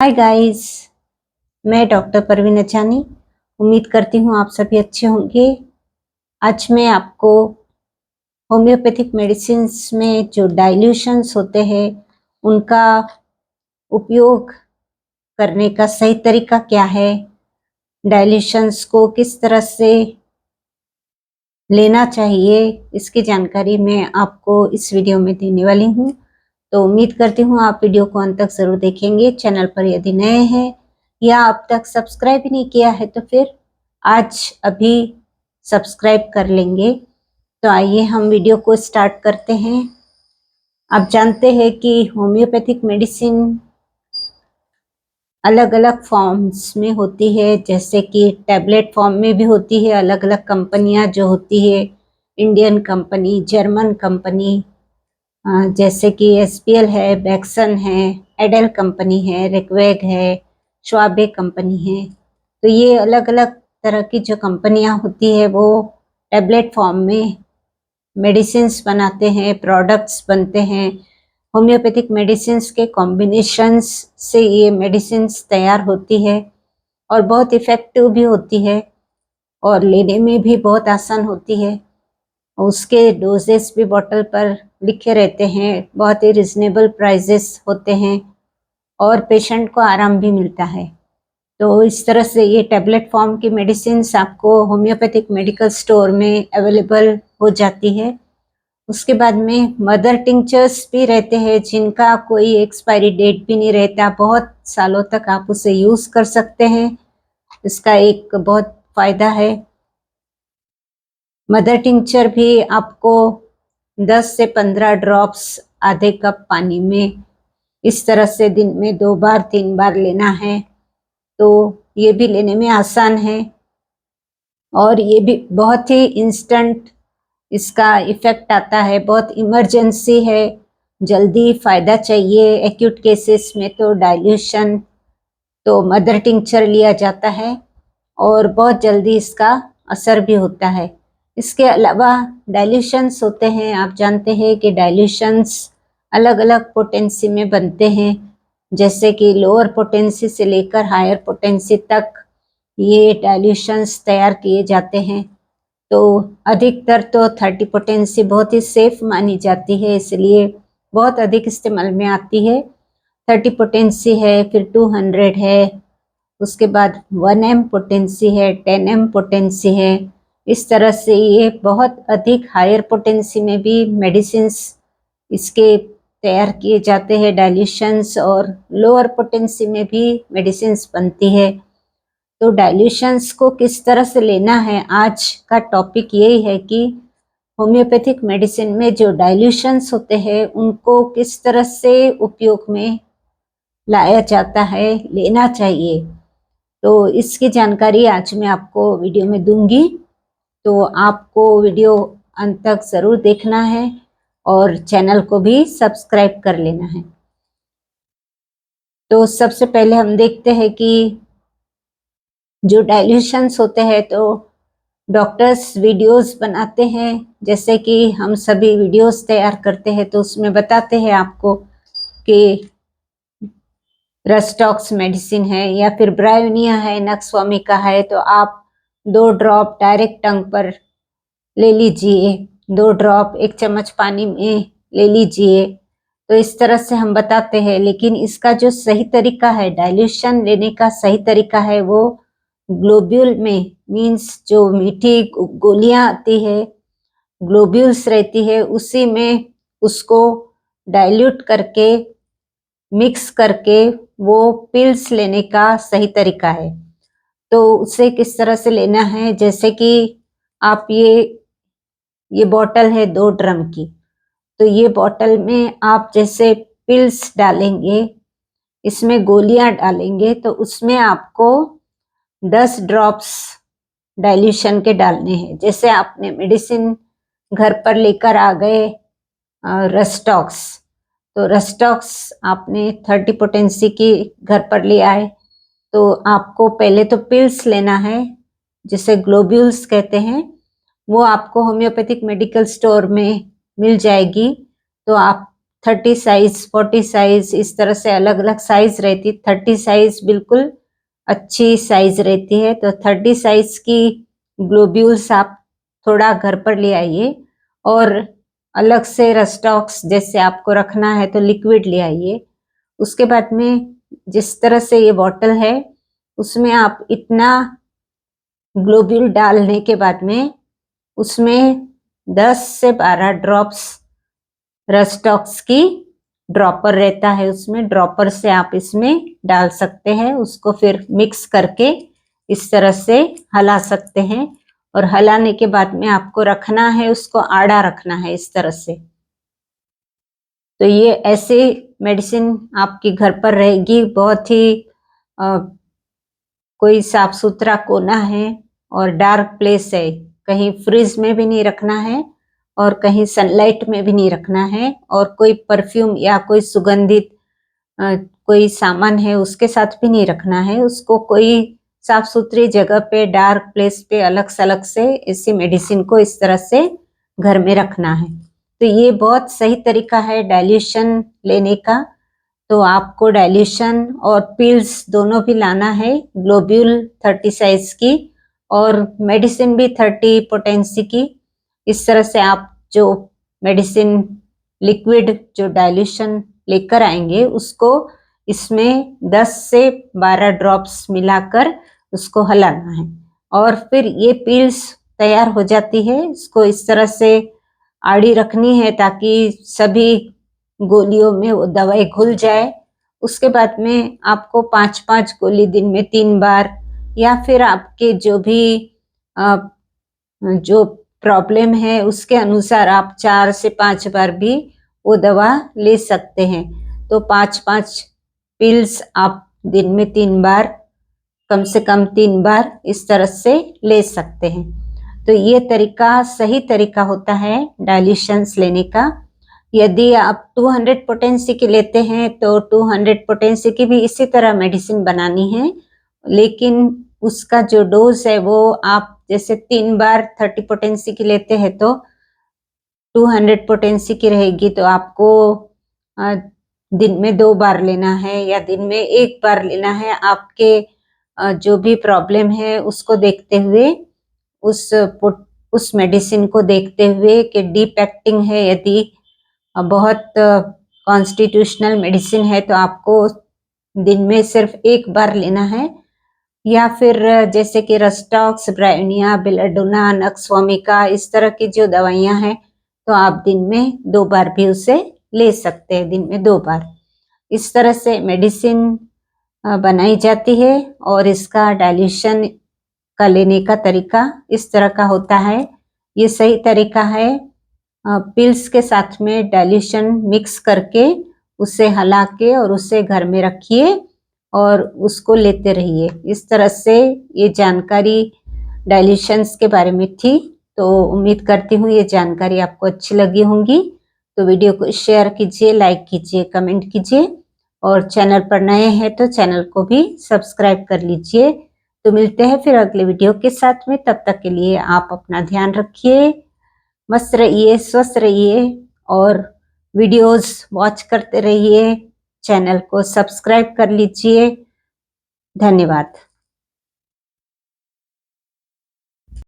Hi guys, मैं doctor Parveen अचानी। उम्मीद करती हूँ आप सभी अच्छे होंगे। आज मैं आपको होम्योपैथिक मेडिसिन्स में जो डाइल्यूशंस होते हैं उनका उपयोग करने का सही तरीका क्या है, डाइल्यूशंस को किस तरह से लेना चाहिए, इसकी जानकारी मैं आपको इस वीडियो में देने वाली हूँ। तो उम्मीद करती हूँ आप वीडियो को अंत तक ज़रूर देखेंगे। चैनल पर यदि नए हैं या अब तक सब्सक्राइब नहीं किया है तो फिर आज अभी सब्सक्राइब कर लेंगे। तो आइए हम वीडियो को स्टार्ट करते हैं। आप जानते हैं कि होम्योपैथिक मेडिसिन अलग अलग फॉर्म्स में होती है, जैसे कि टैबलेट फॉर्म में भी होती है। अलग अलग कंपनियां जो होती है, इंडियन कंपनी, जर्मन कंपनी, जैसे कि एसपीएल है, बैक्सन है, एडल कंपनी है, रिक्वेग है, श्वाबे कंपनी है। तो ये अलग अलग तरह की जो कंपनियां होती है वो टैबलेट फॉर्म में मेडिसिन्स बनाते हैं, प्रोडक्ट्स बनते हैं। होम्योपैथिक मेडिसिन्स के कॉम्बिनेशंस से ये मेडिसिन्स तैयार होती है और बहुत इफ़ेक्टिव भी होती है और लेने में भी बहुत आसान होती है। उसके डोजेस भी बॉटल पर लिखे रहते हैं, बहुत ही रिजनेबल प्राइजेस होते हैं और पेशेंट को आराम भी मिलता है। तो इस तरह से ये टैबलेट फॉर्म की मेडिसिन्स आपको होम्योपैथिक मेडिकल स्टोर में अवेलेबल हो जाती है। उसके बाद में मदर टिंचर्स भी रहते हैं जिनका कोई एक्सपायरी डेट भी नहीं रहता, बहुत सालों तक आप उसे यूज़ कर सकते हैं। इसका एक बहुत फ़ायदा है। मदर टिंचर भी आपको 10 से 15 ड्रॉप्स आधे कप पानी में इस तरह से दिन में 2 बार 3 बार लेना है। तो ये भी लेने में आसान है और ये भी बहुत ही इंस्टेंट इसका इफ़ेक्ट आता है। बहुत इमरजेंसी है, जल्दी फ़ायदा चाहिए एक्यूट केसेस में तो डाइल्यूशन, तो मदर टिंचर लिया जाता है और बहुत जल्दी इसका असर भी होता है। इसके अलावा डाइल्यूशंस होते हैं। आप जानते हैं कि डाइल्यूशंस अलग अलग पोटेंसी में बनते हैं, जैसे कि लोअर पोटेंसी से लेकर हायर पोटेंसी तक ये डाइल्यूशंस तैयार किए जाते हैं। तो अधिकतर तो 30 पोटेंसी बहुत ही सेफ मानी जाती है, इसलिए बहुत अधिक इस्तेमाल में आती है। 30 पोटेंसी है, फिर 200 है, उसके बाद 1M पोटेंसी है, 10M पोटेंसी है। इस तरह से ये बहुत अधिक हायर पोटेंसी में भी मेडिसिन्स इसके तैयार किए जाते हैं डाइल्यूशंस, और लोअर पोटेंसी में भी मेडिसिन्स बनती है। तो डाइल्यूशंस को किस तरह से लेना है, आज का टॉपिक यही है कि होम्योपैथिक मेडिसिन में जो डाइल्यूशंस होते हैं उनको किस तरह से उपयोग में लाया जाता है, लेना चाहिए। तो इसकी जानकारी आज मैं आपको वीडियो में दूंगी, तो आपको वीडियो अंत तक ज़रूर देखना है और चैनल को भी सब्सक्राइब कर लेना है। तो सबसे पहले हम देखते हैं कि जो डाइल्यूशंस होते हैं तो डॉक्टर्स वीडियोस बनाते हैं, जैसे कि हम सभी वीडियोस तैयार करते हैं तो उसमें बताते हैं आपको कि रेस्टॉक्स मेडिसिन है या फिर ब्रायोनिया है, नक्सवामी का है, तो आप 2 ड्रॉप डायरेक्ट टंग पर ले लीजिए, 2 ड्रॉप 1 चम्मच पानी में ले लीजिए। तो इस तरह से हम बताते हैं, लेकिन इसका जो सही तरीका है, डाइल्यूशन लेने का सही तरीका है, वो ग्लोब्यूल में, मीन्स जो मीठी गोलियां आती है, ग्लोब्यूल्स रहती है, उसी में उसको डाइल्यूट करके, मिक्स करके वो पिल्स लेने का सही तरीका है। तो उसे किस तरह से लेना है, जैसे कि आप ये बॉटल है 2 ड्रम की, तो ये बॉटल में आप जैसे पिल्स डालेंगे, इसमें गोलियां डालेंगे, तो उसमें आपको 10 ड्रॉप्स डाइल्यूशन के डालने हैं। जैसे आपने मेडिसिन घर पर लेकर आ गए रेस्टॉक्स, तो रेस्टॉक्स आपने 30 पोटेंसी की घर पर ले आए, तो आपको पहले तो पिल्स लेना है, जिसे ग्लोब्यूल्स कहते हैं। वो आपको होम्योपैथिक मेडिकल स्टोर में मिल जाएगी, तो आप 30 साइज, 40 साइज, इस तरह से अलग अलग साइज रहती। 30 साइज बिल्कुल अच्छी साइज रहती है। तो 30 साइज की ग्लोब्यूल्स आप थोड़ा घर पर ले आइए और अलग से रस्टॉक्स जैसे आपको रखना है तो लिक्विड ले आइए। उसके बाद में जिस तरह से ये बॉटल है उसमें आप इतना ग्लोब्यूल डालने के बाद में उसमें 10 से 12 ड्रॉप्स रस्टॉक्स की ड्रॉपर रहता है, उसमें ड्रॉपर से आप इसमें डाल सकते हैं। उसको फिर मिक्स करके इस तरह से हिला सकते हैं और हिलाने के बाद में आपको रखना है, उसको आड़ा रखना है इस तरह से। तो ये ऐसे मेडिसिन आपकी घर पर रहेगी। बहुत ही कोई साफ सुथरा कोना है और डार्क प्लेस है, कहीं फ्रिज में भी नहीं रखना है और कहीं सनलाइट में भी नहीं रखना है और कोई परफ्यूम या कोई सुगंधित कोई सामान है उसके साथ भी नहीं रखना है। उसको कोई साफ सुथरी जगह पे डार्क प्लेस पे अलग से इसी मेडिसिन को इस तरह से घर में रखना है। तो ये बहुत सही तरीका है डाइल्यूशन लेने का। तो आपको डाइल्यूशन और पिल्स दोनों भी लाना है, ग्लोब्यूल 30 साइज की और मेडिसिन भी 30 पोटेंसी की। इस तरह से आप जो मेडिसिन लिक्विड जो डाइल्यूशन लेकर आएंगे उसको इसमें 10 से 12 ड्रॉप्स मिलाकर उसको हिलाना है और फिर ये पिल्स तैयार हो जाती है। इसको इस तरह से आड़ी रखनी है ताकि सभी गोलियों में वो दवाई घुल जाए। उसके बाद में आपको 5-5 गोली दिन में 3 बार या फिर आपके जो भी जो प्रॉब्लम है उसके अनुसार आप 4 से 5 बार भी वो दवा ले सकते हैं। तो 5-5 पिल्स आप दिन में 3 बार, कम से कम 3 बार इस तरह से ले सकते हैं। तो ये तरीका सही तरीका होता है डाइल्यूशंस लेने का। यदि आप 200 पोटेंसी की लेते हैं तो 200 पोटेंसी की भी इसी तरह मेडिसिन बनानी है, लेकिन उसका जो डोज है वो आप जैसे 3 बार 30 पोटेंसी की लेते हैं तो 200 पोटेंसी की रहेगी। तो आपको दिन में 2 बार लेना है या दिन में 1 बार लेना है। आपके जो भी प्रॉब्लम है उसको देखते हुए, उस मेडिसिन को देखते हुए कि डीप एक्टिंग है, यदि बहुत कॉन्स्टिट्यूशनल मेडिसिन है तो आपको दिन में सिर्फ 1 बार लेना है। या फिर जैसे कि रस्टॉक्स, ब्रायोनिया, बेलाडोना, नक्सवामिका, इस तरह की जो दवाइयां हैं तो आप दिन में 2 बार भी उसे ले सकते हैं, दिन में 2 बार। इस तरह से मेडिसिन बनाई जाती है और इसका डाइल्यूशन का लेने का तरीका इस तरह का होता है। ये सही तरीका है। पिल्स के साथ में डाइल्यूशन मिक्स करके उसे हिला के और उसे घर में रखिए और उसको लेते रहिए। इस तरह से ये जानकारी डाइल्यूशंस के बारे में थी। तो उम्मीद करती हूँ ये जानकारी आपको अच्छी लगी होंगी। तो वीडियो को शेयर कीजिए, लाइक कीजिए, कमेंट कीजिए और चैनल पर नए हैं तो चैनल को भी सब्सक्राइब कर लीजिए। तो मिलते हैं फिर अगले वीडियो के साथ में। तब तक के लिए आप अपना ध्यान रखिए, मस्त रहिए, स्वस्थ रहिए और वीडियोस वॉच करते रहिए। चैनल को सब्सक्राइब कर लीजिए। धन्यवाद।